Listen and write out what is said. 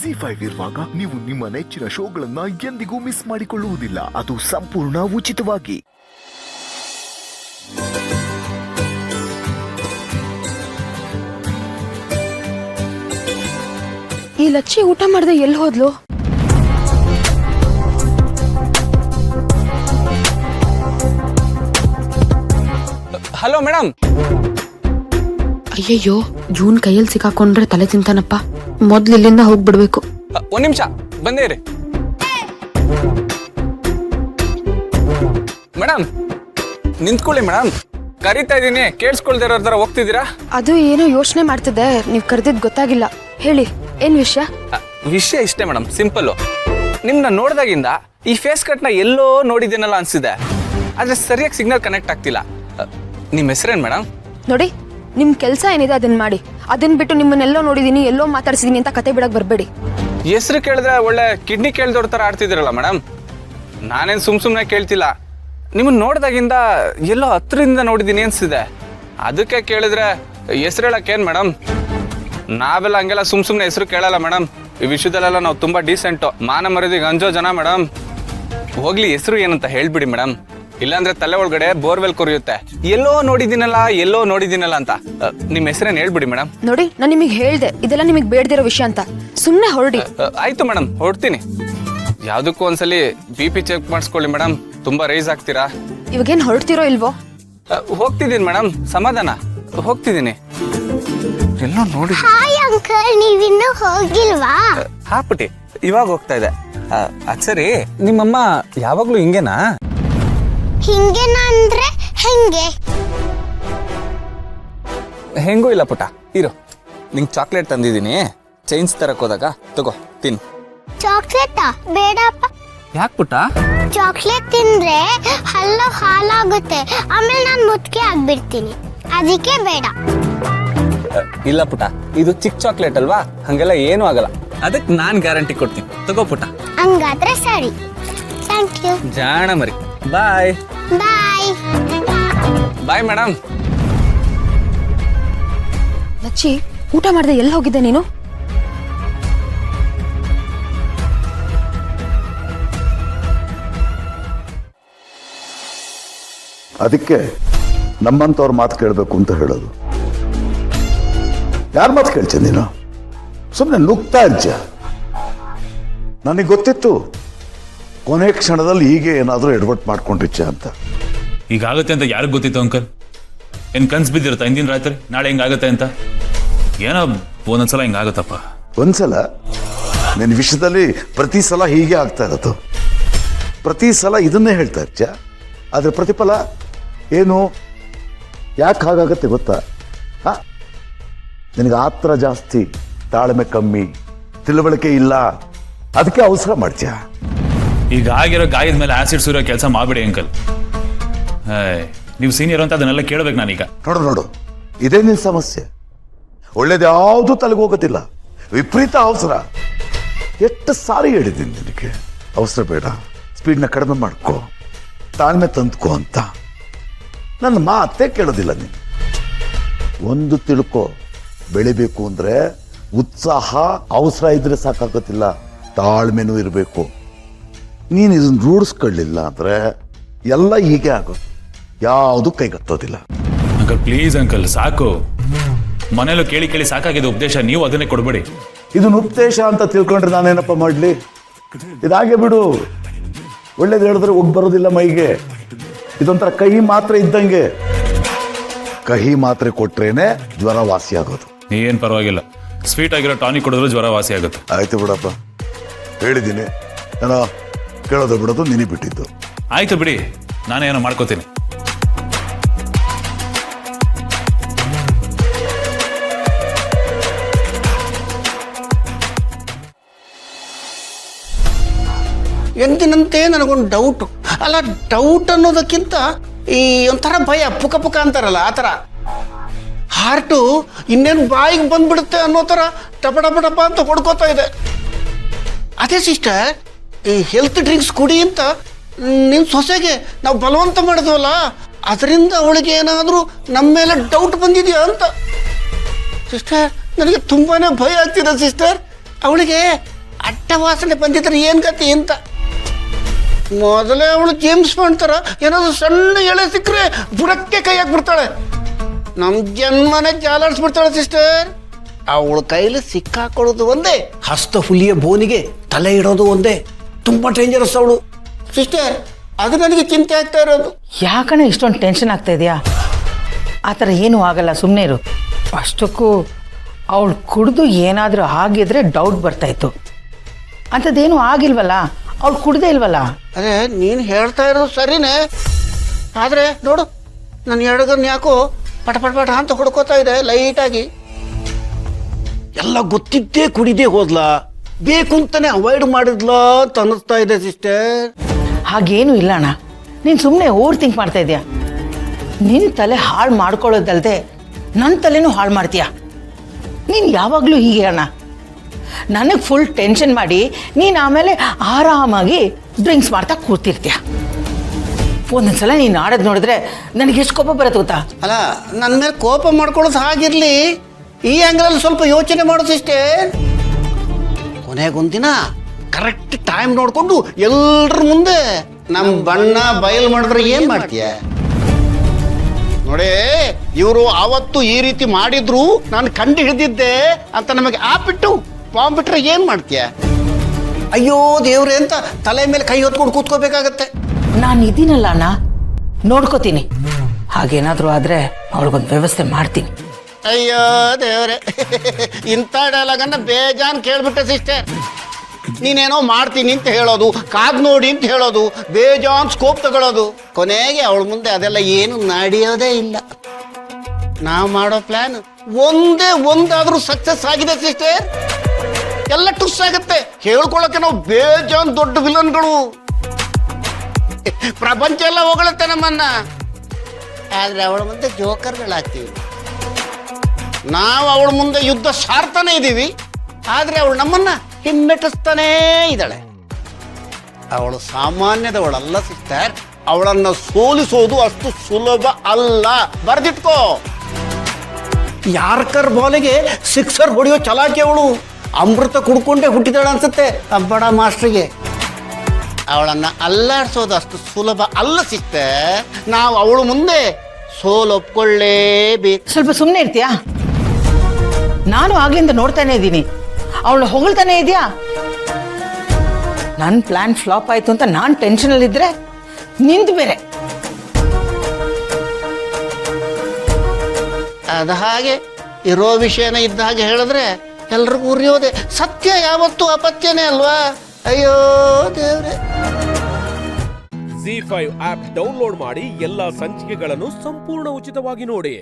ZEE5 ಇರುವಾಗ ನೀವು ನಿಮ್ಮ ನೆಚ್ಚಿನ ಶೋಗಳನ್ನ ಎಂದಿಗೂ ಮಿಸ್ ಮಾಡಿಕೊಳ್ಳುವುದಿಲ್ಲ. ಅದು ಸಂಪೂರ್ಣ ಉಚಿತವಾಗಿ. ಈ ಲಚ್ಚಿ ಊಟ ಮಾಡದೆ ಎಲ್ಲಿ ಹೋದ್ಲು? Hello madam. ಅಯ್ಯಯ್ಯೋ, ಜೂನ್ ಕೈಯಲ್ಲಿ ಸಿಕ್ಕಾಕೊಂಡ್ರೆ ತಲೆ ತಿಂತಾನಪ್ಪ. ಮೊದ್ಲು ಇಲ್ಲಿಂದ ಹೋಗ್ಬಿಡ್ಬೇಕು. ಒಂದ್ ನಿಮಿಷ ಬಂದೇ ರೀ ಮೇಡಮ್. ನಿಂತ್ಕೊಳ್ಳಿ ಮೇಡಮ್, ಕರಿತಾ ಇದೀನಿ, ಕೇಳಿಸ್ಕೊಳ್ದೇ ಇರೋ ತರ ಹೋಗ್ತಿದ್ದೀರಾ? ಅದು ಏನೋ ಯೋಚನೆ ಮಾಡ್ತಿದ್ದೆ, ನೀವ್ ಕರೆದಿದ್ ಗೊತ್ತಾಗಿಲ್ಲ. ಹೇಳಿ, ಏನ್ ವಿಷಯ? ವಿಷಯ ಇಷ್ಟೇ ಮೇಡಮ್, ಸಿಂಪಲ್. ನಿಮ್ನ ನೋಡ್ದಾಗಿಂದ ಈ ಫೇಸ್ ಕಟ್ ನ ಎಲ್ಲೋ ನೋಡಿದ್ದೀನಲ್ಲ ಅನ್ಸಿದೆ, ಆದ್ರೆ ಸರಿಯಾಗಿ ಸಿಗ್ನಲ್ ಕನೆಕ್ಟ್ ಆಗ್ತಿಲ್ಲ. ನಿಮ್ ಹೆಸರೇನ್ ಮೇಡಮ್? ನೋಡಿ, ನಿಮ್ ಕೆಲ್ಸ ಏನಿದೆ ಅದನ್ನ ಮಾಡಿ. ಅದನ್ನ ಬಿಟ್ಟು ನಿಮ್ಮನ್ನೆಲ್ಲೋ ನೋಡಿದೀನಿ, ಎಲ್ಲೋ ಮಾತಾಡ್ಸಿದೀನಿ ಅಂತ ಕತೆ ಬಿಡಕ್ ಬರ್ಬೇಡಿ. ಹೆಸರು ಕೇಳಿದ್ರೆ ಒಳ್ಳೆ ಕಿಡ್ನಿ ಕೇಳ್ದೋರ್ ತರ ಆಡ್ತಿದ್ದೀರಲ್ಲ ಮೇಡಮ್. ನಾನೇನ್ ಸುಮ್ನೆ ಕೇಳ್ತಿಲ್ಲ, ನಿಮ್ಮನ್ನ ನೋಡ್ದಾಗಿಂದ ಎಲ್ಲೋ ಹತ್ರದಿಂದ ನೋಡಿದೀನಿ ಅನ್ಸಿದೆ, ಅದಕ್ಕೆ ಕೇಳಿದ್ರೆ ಹೆಸರು ಹೇಳಕ್ಕೇನ್ ಮೇಡಮ್? ನಾವೆಲ್ಲ ಹಂಗೆಲ್ಲ ಸುಮ್ನೆ ಹೆಸರು ಕೇಳಲ್ಲ ಮೇಡಮ್. ಈ ವಿಷಯದಲ್ಲೆಲ್ಲ ನಾವು ತುಂಬಾ ಡೀಸೆಂಟು, ಮಾನ ಮರ್ಯಾದೆಗೆ ಅಂಜೋ ಜನ ಮೇಡಮ್. ಹೋಗ್ಲಿ, ಹೆಸರು ಏನಂತ ಹೇಳ್ಬಿಡಿ ಮೇಡಮ್, ಇಲ್ಲಾಂದ್ರೆ ತಲೆ ಒಳಗಡೆ ಬೋರ್ವೆಲ್ ಕೊರಿಯುತ್ತೆ. ಎಲ್ಲೋ ನೋಡಿದ್ದೀನಲ್ಲ ಅಂತ. ನಿಮ್ ಹೆಸರೇನು ಹೇಳ್ಬಿಡಿ ಮೇಡಮ್. ನೋಡಿ, ನಾನು ನಿಮಗೆ ಹೇಳ್ದೆ ಇದೆಲ್ಲ ನಿಮಗೆ ಬೇಡದಿರೋ ವಿಷಯ ಅಂತ. ಸುಮ್ನೆ ಹೊರಡಿ. ಆಯ್ತು ಮೇಡಮ್, ಹೊರಡ್ತೀನಿ. ಯಾವ್ದಕ್ಕೂ ಒಂದ್ಸಲಿ BP ಚೆಕ್ ಮಾಡಿಸ್ಕೊಳ್ಳಿ ಮೇಡಮ್, ತುಂಬಾ ರೈಸ್ ಆಗ್ತೀರಾ. ಇವಾಗೇನ್ ಹೊರಡ್ತಿರೋ ಇಲ್ವೋ? ಹೋಗ್ತಿದ್ದೀನಿ ಮೇಡಮ್, ಸಮಾಧಾನ, ಹೋಗ್ತಿದ್ದೀನಿ. ಎಲ್ಲೋ ನೋಡಿ. ಹಾಯ್ ಅಂಕಲ್, ನೀವಿನ್ನೂ ಹೋಗಿಲ್ವಾ? ಹಾ ಪುಟಿ, ಇವಾಗ ಹೋಗ್ತಾ ಇದೆ. ಸರಿ, ನಿಮ್ಮಮ್ಮ ಯಾವಾಗ್ಲೂ ಹಿಂಗೇನಾ? ಹಿಂಗೇನ ಅಂದ್ರೆ ಹೆಂಗೆ? ಹೆಂಗೂ ಇಲ್ಲ ಪುಟ, ಇರು, ನಿಂಗೆ ಚಾಕ್ಲೇಟ್ ತಂದಿದ್ದೀನಿ. ಚೈನ್ಸ್ ತರಕ್ ಹೋದಾಗ ತಗೋ, ತಿನ್. ಚಾಕ್ಲೇಟಾ? ಬೇಡಪ್ಪ. ಯಾಕೆ ಪುಟ? ಚಾಕ್ಲೇಟ್ ತಿಂದ್ರೆ ಹಲ್ಲು ಹಾಲಾಗುತ್ತೆ, ಆಮೇಲೆ ನಾನು ಮುತ್ಕೆ ಆಗ್ಬಿಡ್ತೀನಿ, ಅದಕ್ಕೆ ಬೇಡ. ಇಲ್ಲ ಪುಟ, ಇದು ಚಿಕ್ಕ ಚಾಕ್ಲೇಟ್ ಅಲ್ವಾ, ಹಂಗೆಲ್ಲ ಏನೂ ಆಗಲ್ಲ. ಅದಕ್ಕೆ ನಾನ್ ಗ್ಯಾರಂಟಿ ಕೊಡ್ತೀನಿ, ತಗೋ ಪುಟ. ಹಂಗಾದ್ರೆ ಸರಿ, ಥ್ಯಾಂಕ್ ಯು. ಜಾಣ ಮರಿ, ಬಾಯ್. ಬಾಯ್ ಬಾಯ್ ಮೇಡಮ್. ಲಚ್ಚಿ, ಊಟ ಮಾಡದೆ ಎಲ್ಲಿ ಹೋಗಿದ್ದೆ ನೀನು? ಅದಕ್ಕೆ ನಮ್ಮಂತವ್ರ ಮಾತು ಕೇಳಬೇಕು ಅಂತ ಹೇಳೋದು. ಯಾರ ಮಾತು ಕೇಳ್ತೀಯ ನೀನು? ಸುಮ್ಮನೆ ನುಗ್ತಾ ಇರ್ಜ. ನನಗೆ ಗೊತ್ತಿತ್ತು ಕೊನೆ ಕ್ಷಣದಲ್ಲಿ ಹೀಗೆ ಏನಾದರೂ ಎಡವಟ್ ಮಾಡ್ಕೊಂಡಿಚ್ಚ ಅಂತ. ಈಗಾಗುತ್ತೆ ಅಂತ ಯಾರಿಗೆ ಗೊತ್ತಿತ್ತು ಅಂಕಲ್? ಏನು ಕನ್ಸು ಬಿದ್ದಿರುತ್ತಾ ಹಿಂದಿನ ರಾತ್ರಿ ನಾಳೆ ಹಿಂಗಾಗುತ್ತೆ ಅಂತ? ಏನೋ ಒಂದೊಂದ್ಸಲ ಹಿಂಗಾಗುತ್ತಪ್ಪ. ಒಂದ್ಸಲ ನಿನ್ನ ವಿಷಯದಲ್ಲಿ ಪ್ರತಿ ಸಲ ಹೀಗೆ ಆಗ್ತಾ ಇರೋದು. ಪ್ರತಿ ಸಲ ಇದನ್ನೇ ಹೇಳ್ತಾ ಇರ್ಜ. ಅದ್ರ ಪ್ರತಿಫಲ ಏನು? ಯಾಕೆ ಹಾಗಾಗತ್ತೆ ಗೊತ್ತಾ? ನಿನಗೆ ಆತ್ರ ಜಾಸ್ತಿ, ತಾಳ್ಮೆ ಕಮ್ಮಿ, ತಿಳುವಳಿಕೆ ಇಲ್ಲ, ಅದಕ್ಕೆ ಅವಸರ ಮಾಡ್ತೀಯ. ಈಗ ಆಗಿರೋ ಗಾಯದ ಮೇಲೆ ಆಸಿಡ್ ಸುರಿಯೋ ಕೆಲಸ ಮಾಡ್ಬಿಡಿ ಅಂಕಲ್. ನೀವು ಸೀನಿಯರ್ ಅಂತ ಅದನ್ನೆಲ್ಲ ಕೇಳಬೇಕು ನಾನೀಗ. ನೋಡು, ಇದೇ ನಿನ್ನ ಸಮಸ್ಯೆ. ಒಳ್ಳೇದು ಯಾವುದು ತಲೆಗೆ ಹೋಗೋದಿಲ್ಲ, ವಿಪರೀತ ಅವಸರ. ಎಷ್ಟು ಸಾರಿ ಹೇಳಿದ್ದೀನಿ ನಿನಗೆ, ಅವಸರ ಬೇಡ, ಸ್ಪೀಡ್ನ ಕಡಿಮೆ ಮಾಡ್ಕೋ, ತಾಳ್ಮೆ ತಂದ್ಕೋ ಅಂತ. ನನ್ನ ಮಾತೇ ಕೇಳೋದಿಲ್ಲ ನೀನು. ಒಂದು ತಿಳ್ಕೊ, ಬೆಳಿಬೇಕು ಅಂದ್ರೆ ಉತ್ಸಾಹ ಅವಸರ ಇದ್ರೆ ಸಾಕಾಗೋದಿಲ್ಲ, ತಾಳ್ಮೆನೂ ಇರಬೇಕು. ನೀನು ಇದನ್ನ ರೂಢಿಸ್ಕೊಳ್ಳಿಲ್ಲ ಅಂದ್ರೆ ಎಲ್ಲ ಹೀಗೆ ಆಗೋದು, ಯಾವುದು ಕೈಗತ್ತೋದಿಲ್ಲ. ಅಂಕಲ್ ಪ್ಲೀಸ್ ಅಂಕಲ್, ಸಾಕು. ಮನೇಲೂ ಕೇಳಿ ಕೇಳಿ ಸಾಕಾಗಿದೆ ಉಪದೇಶ, ನೀವು ಅದನ್ನೇ ಕೊಡ್ಬೇಡಿ. ಇದನ್ನ ಉಪದೇಶ ಅಂತ ತಿಳ್ಕೊಂಡ್ರೆ ನಾನೇನಪ್ಪ ಮಾಡ್ಲಿ? ಇದಾಗೆ ಬಿಡು. ಒಳ್ಳೇದು ಹೇಳಿದ್ರೆ ಹೋಗಿ ಬರೋದಿಲ್ಲ ಮೈಗೆ. ಇದೊಂಥರ ಕಹಿ ಮಾತ್ರೆ ಇದ್ದಂಗೆ. ಕಹಿ ಮಾತ್ರೆ ಕೊಟ್ರೇನೆ ಜ್ವರ ವಾಸಿ ಆಗೋದು. ಏನ್ ಪರವಾಗಿಲ್ಲ, ಸ್ವೀಟ್ ಆಗಿರೋ ಟಾನಿಕ್ ಕೊಡಿದ್ರು ಜ್ವರ ವಾಸಿ ಆಗುತ್ತೆ. ಆಯ್ತು ಬಿಡಪ್ಪ, ಹೇಳಿದ್ದೀನಿ. ಏನೋ ಕೇಳೋದು ಬಿಡೋದು ನಿನಗೆ ಬಿಟ್ಟಿದ್ದು. ಆಯ್ತು ಬಿಡಿ, ನಾನೇನೋ ಮಾಡ್ಕೋತೀನಿ. ಎಂದಿನಂತೆ ನನಗೊಂದು ಡೌಟು. ಅಲ್ಲ, ಡೌಟ್ ಅನ್ನೋದಕ್ಕಿಂತ ಈ ಒಂಥರ ಭಯ, ಪುಕ ಪುಕ ಅಂತಾರಲ್ಲ ಆ ಥರ. ಹಾರ್ಟು ಇನ್ನೇನು ಬಾಯಿಗೆ ಬಂದ್ಬಿಡುತ್ತೆ ಅನ್ನೋ ಥರ ಟಪ ಟಪ ಟಪ ಅಂತ ಹೊಡ್ಕೋತಾ ಇದೆ. ಅದೇ ಸಿಸ್ಟರ್, ಈ ಹೆಲ್ತ್ ಡ್ರಿಂಕ್ಸ್ ಕುಡಿ ಅಂತ ನಿನ್ನ ಸೊಸೆಗೆ ನಾವು ಬಲವಂತ ಮಾಡಿದ್ವಲ್ಲ, ಅದರಿಂದ ಅವಳಿಗೆ ಏನಾದರೂ ನಮ್ಮ ಮೇಲೆ ಡೌಟ್ ಬಂದಿದೆಯಾ ಅಂತ. ಸಿಸ್ಟರ್, ನನಗೆ ತುಂಬಾ ಭಯ ಆಗ್ತಿದೆ ಸಿಸ್ಟರ್. ಅವಳಿಗೆ ಅಡ್ಡ ವಾಸನೆ ಬಂದಿದ್ರೆ ಏನು ಗತಿ ಅಂತ. ಮೊದಲೇ ಅವಳು ಜೇಮ್ಸ್ ಬಾಂಡ್ ಥರ ಏನಾದ್ರು ಸಣ್ಣ ಎಳೆ ಸಿಕ್ಕರೆ ಬುಡಕ್ಕೆ ಕೈ ಹಾಕ್ಬಿಡ್ತಾಳೆ. ನಮ್ಮ ಜನ್ಮನೆ ಜಾಲಾಡಿಸ್ಬಿಡ್ತಾಳೆ ಸಿಸ್ಟರ್. ಅವಳ ಕೈಲಿ ಸಿಕ್ಕಾಕೊಳ್ಳೋದು ಒಂದೇ, ಹಸ್ತ ಹುಲಿಯ ಬೋನಿಗೆ ತಲೆ ಇಡೋದು ಒಂದೇ. ತುಂಬ ಡೇಂಜರಸ್ ಅವಳು ಸಿಸ್ಟರ್. ಅದು ನನಗೆ ಚಿಂತೆ ಆಗ್ತಾ ಇರೋದು. ಯಾಕಣ್ಣ ಇಷ್ಟೊಂದು ಟೆನ್ಷನ್ ಆಗ್ತಾ ಇದೆಯಾ? ಆ ಥರ ಏನೂ ಆಗಲ್ಲ, ಸುಮ್ಮನೆ ಇರು. ಅಷ್ಟಕ್ಕೂ ಅವಳು ಕುಡಿದು ಏನಾದರೂ ಆಗಿದ್ರೆ ಡೌಟ್ ಬರ್ತಾಯಿತ್ತು. ಅಂಥದ್ದೇನೂ ಆಗಿಲ್ವಲ್ಲ, ಅವಳು ಕುಡ್ದೇ ಇಲ್ವಲ್ಲ. ಅದೇ ನೀನು ಹೇಳ್ತಾ ಇರೋದು ಸರಿನೇ, ಆದರೆ ನೋಡು ನನ್ನ ಎಡಗನ್ ಯಾಕೋ ಪಟ ಪಟ ಪಟ ಅಂತ ಹುಡ್ಕೋತಾ ಇದೆ ಲೈಟಾಗಿ. ಎಲ್ಲ ಗೊತ್ತಿದ್ದೇ ಕುಡಿದೇ ಹೋದ್ಲಾ, ಬೇಕು ಅಂತಾನೆ ಅವಾಯ್ಡ್ ಮಾಡಿದ್ಲಾ ಅಂತ ಅನ್ನಿಸ್ತಾ ಇದೆ ಸಿಸ್ಟರ್. ಹಾಗೇನೂ ಇಲ್ಲ ಅಣ್ಣ, ನೀನು ಸುಮ್ಮನೆ ಓವರ್ ಥಿಂಕ್ ಮಾಡ್ತಾ ಇದೆಯಾ. ನಿನ್ನ ತಲೆ ಹಾಳು ಮಾಡ್ಕೊಳ್ಳೋದಲ್ದೆ ನನ್ನ ತಲೆನೂ ಹಾಳು ಮಾಡ್ತೀಯ. ನೀನು ಯಾವಾಗಲೂ ಹೀಗೆ ಅಣ್ಣ, ನನಗೆ ಫುಲ್ ಟೆನ್ಷನ್ ಮಾಡಿ ನೀನು ಆಮೇಲೆ ಆರಾಮಾಗಿ ಡ್ರಿಂಕ್ಸ್ ಮಾಡ್ತಾ ಕೂರ್ತಿರ್ತೀಯ. ಒಂದೊಂದ್ಸಲ ನೀನು ಆಡೋದು ನೋಡಿದ್ರೆ ನನಗೆ ಎಷ್ಟು ಕೋಪ ಬರುತ್ತೆ ಗೊತ್ತಾ. ಅಲ್ಲ, ನನ್ನ ಮೇಲೆ ಕೋಪ ಮಾಡ್ಕೊಳ್ಳೋದು ಹಾಗಿರ್ಲಿ, ಈ ಆ್ಯಂಗಲಲ್ಲಿ ಸ್ವಲ್ಪ ಯೋಚನೆ ಮಾಡೋದು ಇಷ್ಟೇ. ಕೊನೆಗೊಂದಿನ ಕರೆಕ್ಟ್ ಟೈಮ್ ನೋಡಿಕೊಂಡು ಎಲ್ಲರ ಮುಂದೆ ನಮ್ಮ ಬಣ್ಣ ಬಯಲು ಮಾಡಿದ್ರೆ ಏನು ಮಾಡ್ತೀಯ? ನೋಡಿ, ಇವರು ಆವತ್ತು ಈ ರೀತಿ ಮಾಡಿದ್ರು ನಾನು ಕಂಡು ಹಿಡಿದಿದ್ದೆ ಅಂತ ನಮಗೆ ಆಪಿಟ್ಟು ಬಾಂಬ್ ಬಿಟ್ರೆ ಏನು ಮಾಡ್ತೀಯ? ಅಯ್ಯೋ ದೇವ್ರೆ ಅಂತ ತಲೆ ಮೇಲೆ ಕೈ ಹೊತ್ಕೊಂಡು ಕೂತ್ಕೋಬೇಕಾಗತ್ತೆ. ನಾನು ಇದೀನಲ್ಲ ಅಣ್ಣ, ನೋಡ್ಕೋತೀನಿ. ಹಾಗೇನಾದರೂ ಆದರೆ ಅವಳಿಗೊಂದು ವ್ಯವಸ್ಥೆ ಮಾಡ್ತೀನಿ. ಅಯ್ಯೋ ದೇವ್ರೆ, ಇಂಥ ಡೈಲಾಗನ್ನ ಬೇಜಾನ್ ಕೇಳ್ಬಿಟ್ಟೆ ಸಿಸ್ಟರ್. ನೀನೇನೋ ಮಾಡ್ತೀನಿ ಅಂತ ಹೇಳೋದು, ಕಾದ್ ನೋಡಿ ಅಂತ ಹೇಳೋದು, ಬೇಜಾನ್ ಸ್ಕೋಪ್ ತಗೊಳ್ಳೋದು, ಕೊನೆಗೆ ಅವಳ ಮುಂದೆ ಅದೆಲ್ಲ ಏನು ನಡೆಯೋದೇ ಇಲ್ಲ. ನಾವು ಮಾಡೋ ಪ್ಲಾನ್ ಒಂದೇ ಒಂದಾದ್ರೂ ಸಕ್ಸಸ್ ಆಗಿದೆ ಸಿಸ್ಟರ್. ಎಲ್ಲ ಟುಸ್ ಆಗುತ್ತೆ. ಹೇಳ್ಕೊಳಕ್ಕೆ ನಾವು ಬೇಜಾನ್ ದೊಡ್ಡ ವಿಲನ್ಗಳು. ಪ್ರಪಂಚ ಎಲ್ಲ ಹೊಗಳುತ್ತೆ ನಮ್ಮನ್ನ, ಆದ್ರೆ ಅವಳ ಮುಂದೆ ಜೋಕರ್ಗಳಾಗ್ತೀವಿ. ನಾವು ಅವಳ ಮುಂದೆ ಯುದ್ಧ ಸಾರ್ತಾನೆ ಇದ್ದೀವಿ, ಆದ್ರೆ ಅವಳು ನಮ್ಮನ್ನ ಹಿಮ್ಮೆಟ್ಟಿಸ್ತಾನೇ ಇದ್ದಾಳೆ. ಅವಳು ಸಾಮಾನ್ಯದವಳಲ್ಲ ಸಿಸ್ಟರ್. ಅವಳನ್ನ ಸೋಲಿಸೋದು ಅಷ್ಟು ಸುಲಭ ಅಲ್ಲ, ಬರ್ದಿಟ್ಕೋ. ಯಾರ್ಕರ್ ಬಾಲಿಗೆ ಸಿಕ್ಸರ್ ಹೊಡೆಯೋ ಚಲಾಕಿ ಅವಳು. ಅಮೃತ ಕುಡ್ಕೊಂಡೇ ಹುಟ್ಟಿದಾಳ ಅನ್ಸುತ್ತೆ ಅಬ್ಬಡ ಮಾಸ್ಟ್ರಿಗೆ. ಅವಳನ್ನ ಅಲ್ಲಾಡ್ಸೋದು ಅಷ್ಟು ಸುಲಭ ಅಲ್ಲ ಸಿಸ್ಟರ್. ನಾವು ಅವಳು ಮುಂದೆ ಸೋಲೊಪ್ಕೊಳ್ಳೇಬೇಕು. ಸ್ವಲ್ಪ ಸುಮ್ಮನೆ ಇರ್ತೀಯಾ? ನಾನು ಆಗ್ಲಿಂದ ನೋಡ್ತಾನೆ ಇದ್ದೀನಿ, ಅವಳು ಹೊಗಳ್ತಾನೆ ಇದೆಯಾ. ನನ್ನ ಪ್ಲಾನ್ ಫ್ಲಾಪ್ ಆಯ್ತು ಅಂತ ನಾನು ಟೆನ್ಷನಲ್ಲಿದ್ದರೆ ನಿಂದು ಬೇರೆ. ಅದ ಹಾಗೆ ಇರೋ ವಿಷಯನ ಇದ್ದ ಹಾಗೆ ಹೇಳಿದ್ರೆ ಎಲ್ರಿಗೂ ಉರಿಯೋದೆ. ಸತ್ಯ ಯಾವತ್ತೂ ಅಪತ್ಯನೇ ಅಲ್ವಾ? ಅಯ್ಯೋ ದೇವ್ರೆ. ZEE5 ಆಪ್ ಡೌನ್ಲೋಡ್ ಮಾಡಿ ಎಲ್ಲಾ ಸಂಚಿಕೆಗಳನ್ನು ಸಂಪೂರ್ಣ ಉಚಿತವಾಗಿ ನೋಡಿ.